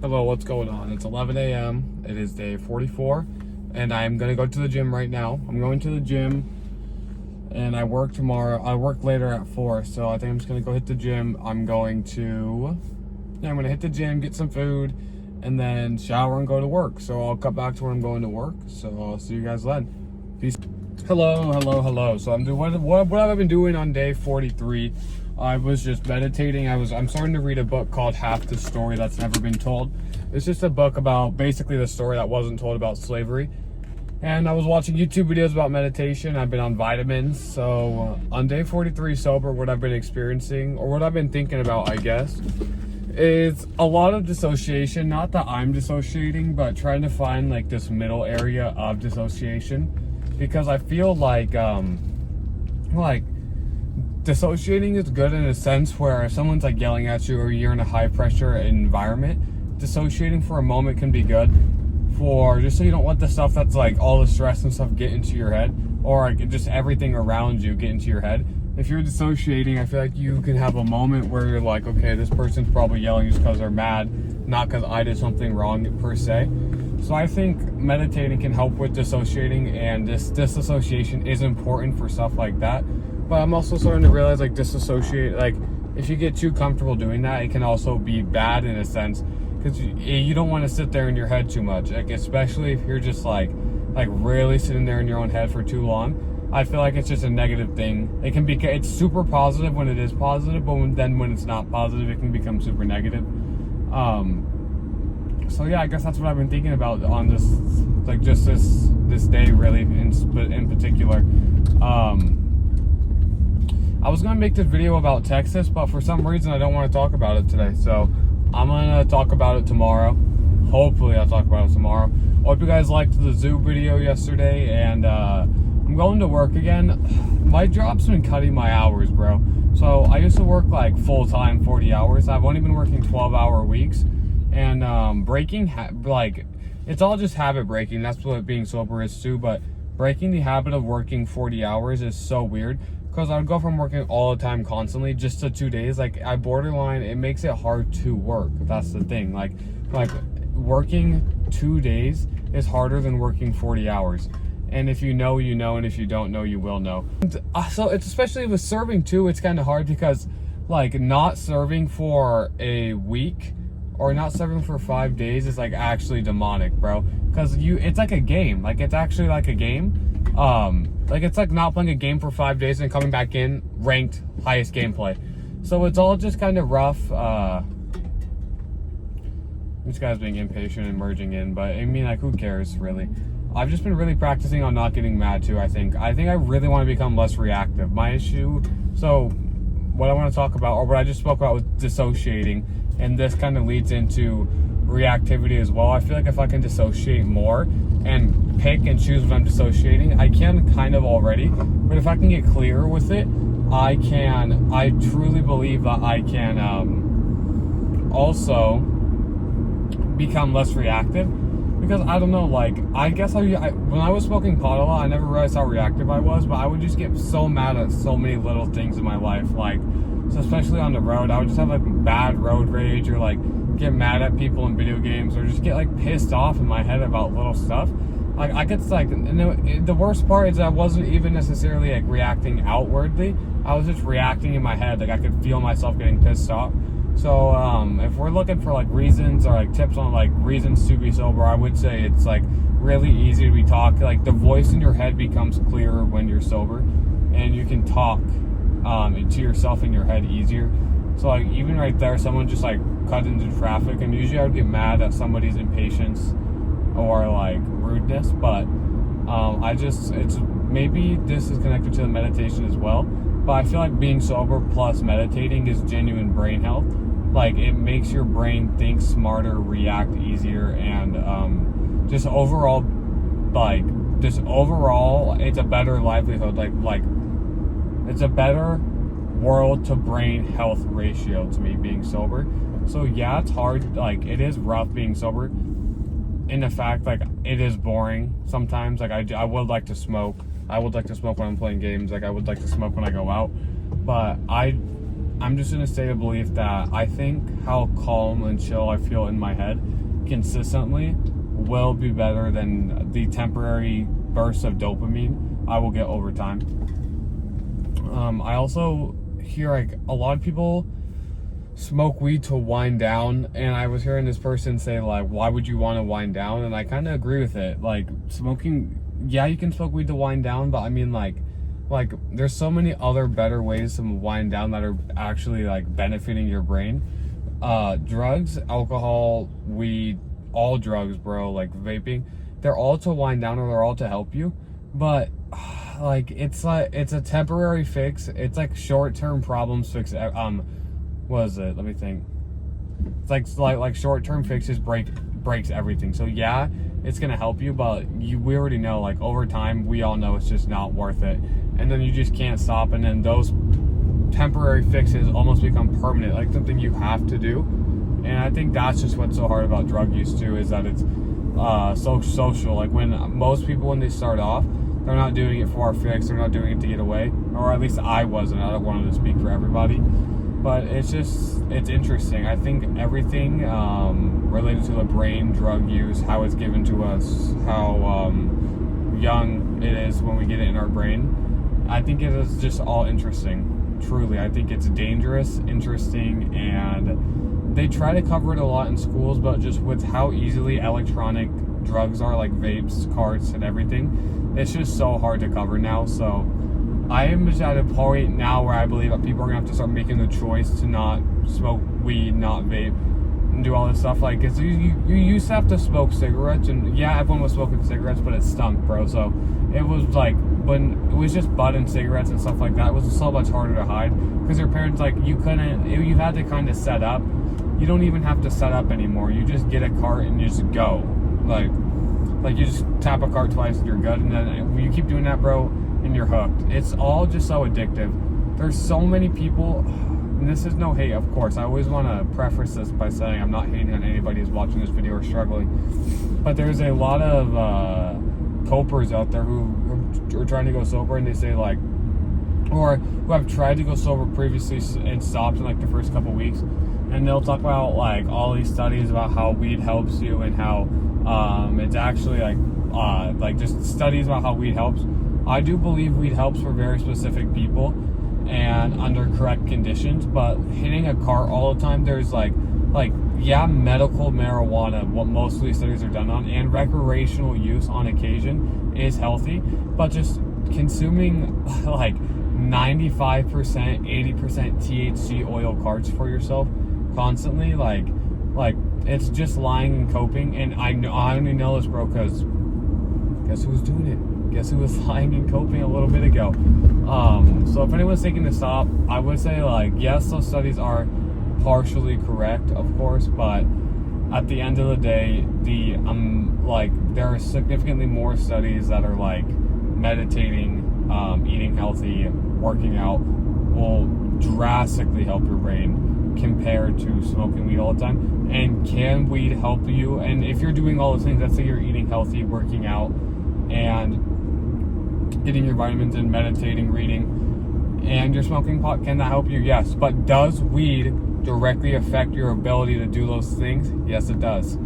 Hello, what's going on? It's 11 a.m. It is day 44, and I'm going to go to the gym right now. I'm going to the gym, and I work tomorrow. I work later at 4, so I think I'm just going to go hit the gym. I'm going to hit the gym, get some food, and then shower and go to work. So I'll cut back to where I'm going to work. So I'll see you guys then. Peace. Hello. So I'm doing what have I been doing on day 43? I was just meditating. I'm starting to read a book called Half the Story That's Never Been Told. It's just a book about basically the story that wasn't told about slavery. And I was watching YouTube videos about meditation. I've been on vitamins. So on day 43 sober, what I've been experiencing, or what I've been thinking about, I guess, is a lot of dissociation. Not that I'm dissociating, but trying to find like this middle area of dissociation. Because I feel like dissociating is good in a sense where if someone's like yelling at you or you're in a high pressure environment, dissociating for a moment can be good for just so you don't let the stuff that's like all the stress and stuff get into your head, or like just everything around you get into your head. If you're dissociating, I feel like you can have a moment where you're like, okay, this person's probably yelling just because they're mad, not because I did something wrong per se. So I think meditating can help with dissociating, and this disassociation is important for stuff like that. But I'm also starting to realize like disassociate, like if you get too comfortable doing that, it can also be bad in a sense, because you don't want to sit there in your head too much, like especially if you're just like really sitting there in your own head for too long. I feel like it's just a negative thing. It's super positive when it is positive, but when it's not positive, it can become super negative. So yeah, I guess that's what I've been thinking about on this, like just this day really in particular. I was gonna make this video about Texas, but for some reason I don't want to talk about it today. So I'm gonna talk about it tomorrow. Hopefully I'll talk about it tomorrow. I hope you guys liked the zoo video yesterday, and I'm going to work again. My job's been cutting my hours, bro. So I used to work like full-time 40 hours. I've only been working 12-hour weeks. And breaking, it's all just habit breaking. That's what being sober is too. But breaking the habit of working 40 hours is so weird, because I would go from working all the time constantly just to 2 days. Like I borderline, it makes it hard to work. That's the thing. Like working 2 days is harder than working 40 hours. And if you know, you know, and if you don't know, you will know. And, so it's especially with serving too, it's kind of hard because like not serving for a week or not serving for 5 days is like actually demonic, bro. Because it's like a game. Like it's actually like a game. Like it's like not playing a game for 5 days and coming back in ranked highest gameplay. So it's all just kind of rough. This guy's being impatient and merging in, but I mean, like, who cares really? I've just been really practicing on not getting mad too. I think I really want to become less reactive. My issue, so what I want to talk about, or what I just spoke about, was dissociating, and this kind of leads into reactivity as well. I feel like if I can dissociate more and pick and choose when I'm dissociating, I can kind of already, but if I can get clearer with it, I truly believe that I can also become less reactive. Because I don't know, like, I guess when I was smoking pot a lot, I never realized how reactive I was, but I would just get so mad at so many little things in my life, like, so especially on the road. I would just have like bad road rage, or like get mad at people in video games, or just get like pissed off in my head about little stuff. Like I get like, the worst part is I wasn't even necessarily like reacting outwardly. I was just reacting in my head. Like I could feel myself getting pissed off. So if we're looking for like reasons or like tips on like reasons to be sober, I would say it's like really easy to be talking. Like the voice in your head becomes clearer when you're sober, and you can talk to yourself in your head easier. So like even right there, someone just like cut into traffic, and usually I would get mad at somebody's impatience or like rudeness, but it's maybe this is connected to the meditation as well. But I feel like being sober plus meditating is genuine brain health. Like it makes your brain think smarter, react easier, and just overall, it's a better livelihood. Like it's a better world to brain health ratio to me being sober. So yeah, it's hard. Like it is rough being sober. In the fact, like it is boring sometimes. Like I would like to smoke. I would like to smoke when I'm playing games. Like I would like to smoke when I go out. But I I'm just gonna state a belief that I think how calm and chill I feel in my head consistently will be better than the temporary bursts of dopamine I will get over time. I also hear like a lot of people smoke weed to wind down, and I was hearing this person say like, why would you want to wind down? And I kind of agree with it. Like, smoking, yeah, you can smoke weed to wind down, but I mean like there's so many other better ways to wind down that are actually like benefiting your brain. Drugs, alcohol, weed, all drugs, bro, like vaping, they're all to wind down, or they're all to help you, but like it's a temporary fix. It's like short-term problems fix. What is it? Let me think. It's like short-term fixes breaks everything. So yeah, it's gonna help you, but we already know, like, over time, we all know it's just not worth it. And then you just can't stop, and then those temporary fixes almost become permanent, like something you have to do. And I think that's just what's so hard about drug use too, is that it's so social. Like, when most people, when they start off, they're not doing it for a fix, they're not doing it to get away, or at least I wasn't. I don't want to speak for everybody, but it's interesting. I think everything related to the brain, drug use, how it's given to us, how young it is when we get it in our brain, I think it is just all interesting. Truly, I think it's dangerous, interesting, and they try to cover it a lot in schools, but just with how easily electronic drugs are, like vapes, carts, and everything, it's just so hard to cover now. So I am just at a point now where I believe that people are gonna have to start making the choice to not smoke weed, not vape, and do all this stuff. Like, it's, you used to have to smoke cigarettes, and yeah, everyone was smoking cigarettes, but it stunk, bro. So it was like, when it was just bud and cigarettes and stuff like that, it was so much harder to hide, because your parents, like, you had to kind of set up. You don't even have to set up anymore. You just get a cart and you just go. Like you just tap a cart twice and you're good, and then when you keep doing that, bro, and you're hooked. It's all just so addictive. There's so many people, and this is no hate, of course. I always want to preface this by saying I'm not hating on anybody who's watching this video or struggling, but there's a lot of copers out there who are trying to go sober, and they say, like, or who have tried to go sober previously and stopped in like the first couple weeks, and they'll talk about like all these studies about how weed helps you, and how it's actually like just studies about how weed helps. I do believe weed helps for very specific people and under correct conditions, but hitting a cart all the time, there's yeah, medical marijuana, what most of these studies are done on, and recreational use on occasion is healthy, but just consuming like 95%, 80% THC oil carts for yourself constantly, like it's just lying and coping. And I only know this, bro, because guess who's doing it? Guess who was lying and coping a little bit ago? So if anyone's taking this stop, I would say, like, yes, those studies are partially correct, of course, but at the end of the day, there are significantly more studies that are like meditating, eating healthy, working out will drastically help your brain compared to smoking weed all the time. And can weed help you? And if you're doing all those things, let's say you're eating healthy, working out, and getting your vitamins in, meditating, reading, and you're smoking pot, can that help you? Yes. But does weed directly affect your ability to do those things? Yes, it does.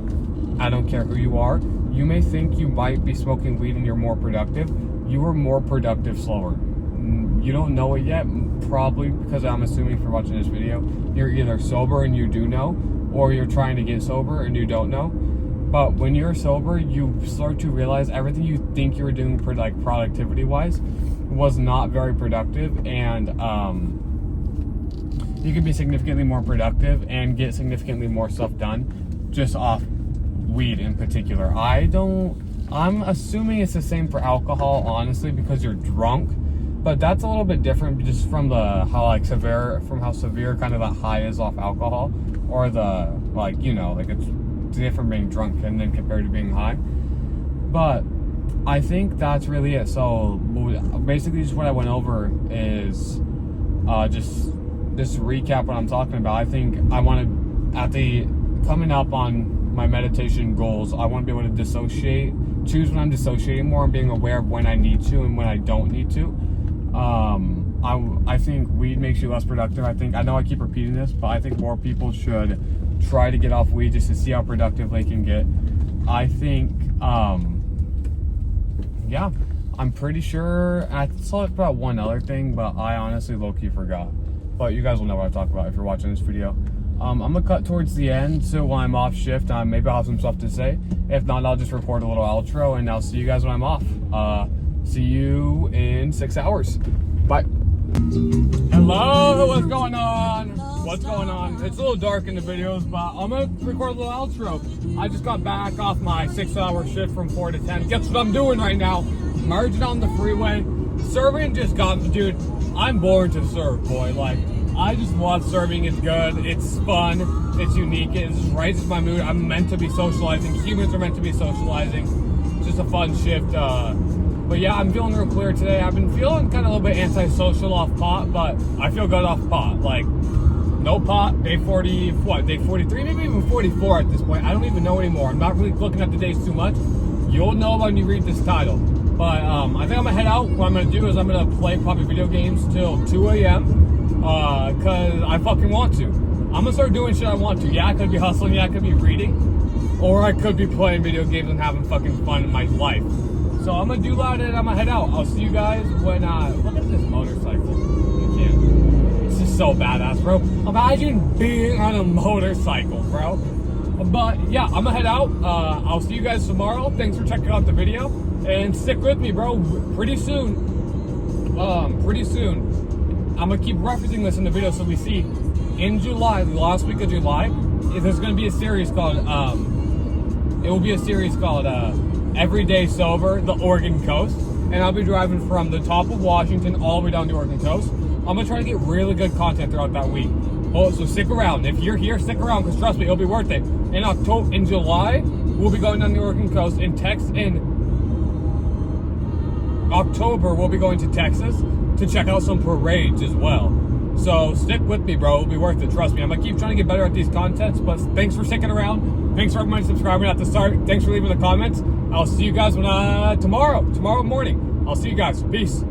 I don't care who you are. You may think you might be smoking weed and you're more productive. You are more productive slower. You don't know it yet, probably because I'm assuming from watching this video, you're either sober and you do know, or you're trying to get sober and you don't know. But when you're sober, you start to realize everything you think you were doing like productivity-wise was not very productive, and you can be significantly more productive and get significantly more stuff done just off weed in particular. I'm assuming it's the same for alcohol, honestly, because you're drunk, but that's a little bit different just from how severe kind of that high is off alcohol, or it's different being drunk and then compared to being high. But I think that's really it. So basically, just what I went over is just to recap what I'm talking about. I think I want to, coming up on my meditation goals, I want to be able to choose when I'm dissociating more, and being aware of when I need to and when I don't need to. I think weed makes you less productive. I know I keep repeating this, but I think more people should try to get off weed just to see how productive they can get. I think, yeah, I'm pretty sure, I saw it about one other thing, but I honestly low-key forgot. But you guys will know what I talk about if you're watching this video. I'm gonna cut towards the end, so when I'm off shift, maybe I'll have some stuff to say. If not, I'll just record a little outro, and I'll see you guys when I'm off. See you in 6 hours. Bye. Hello, what's going on? What's going on? It's a little dark in the videos, but I'm gonna record a little outro. I just got back off my 6-hour shift from 4 to 10. Guess what I'm doing right now? Merging on the freeway. Serving just got, dude, I'm born to serve, boy. Like, I just love serving. It's good. It's fun. It's unique. It just raises my mood. I'm meant to be socializing. Humans are meant to be socializing. It's just a fun shift. But yeah, I'm feeling real clear today. I've been feeling kind of a little bit antisocial off pot, but I feel good off pot. Like, no pot, day 40, what, day 43, maybe even 44 at this point. I don't even know anymore. I'm not really looking at the days too much. You'll know when you read this title. But I think I'm gonna head out. What I'm gonna do is I'm gonna play probably video games till 2 a.m. Cause I fucking want to. I'm gonna start doing shit I want to. Yeah, I could be hustling, yeah, I could be reading, or I could be playing video games and having fucking fun in my life. So I'm gonna do that and I'm gonna head out. I'll see you guys when, look at this motorcycle. You can't. This is so badass, bro. Imagine being on a motorcycle, bro. But yeah, I'm gonna head out. I'll see you guys tomorrow. Thanks for checking out the video. And stick with me, bro. Pretty soon, I'm gonna keep referencing this in the video so we see. In July, the last week of July, there's gonna be a series called, it will be a series called, Everyday Sober, the Oregon Coast. And I'll be driving from the top of Washington all the way down the Oregon Coast. I'm gonna try to get really good content throughout that week. Oh, so stick around. If you're here, stick around, because trust me, it'll be worth it. In July, we'll be going down the Oregon Coast. In October, we'll be going to Texas to check out some parades as well. So stick with me, bro. It'll be worth it. Trust me. I'm gonna keep trying to get better at these contents, but thanks for sticking around. Thanks for everybody subscribing at the start. Thanks for leaving the comments. I'll see you guys when tomorrow morning. I'll see you guys. Peace.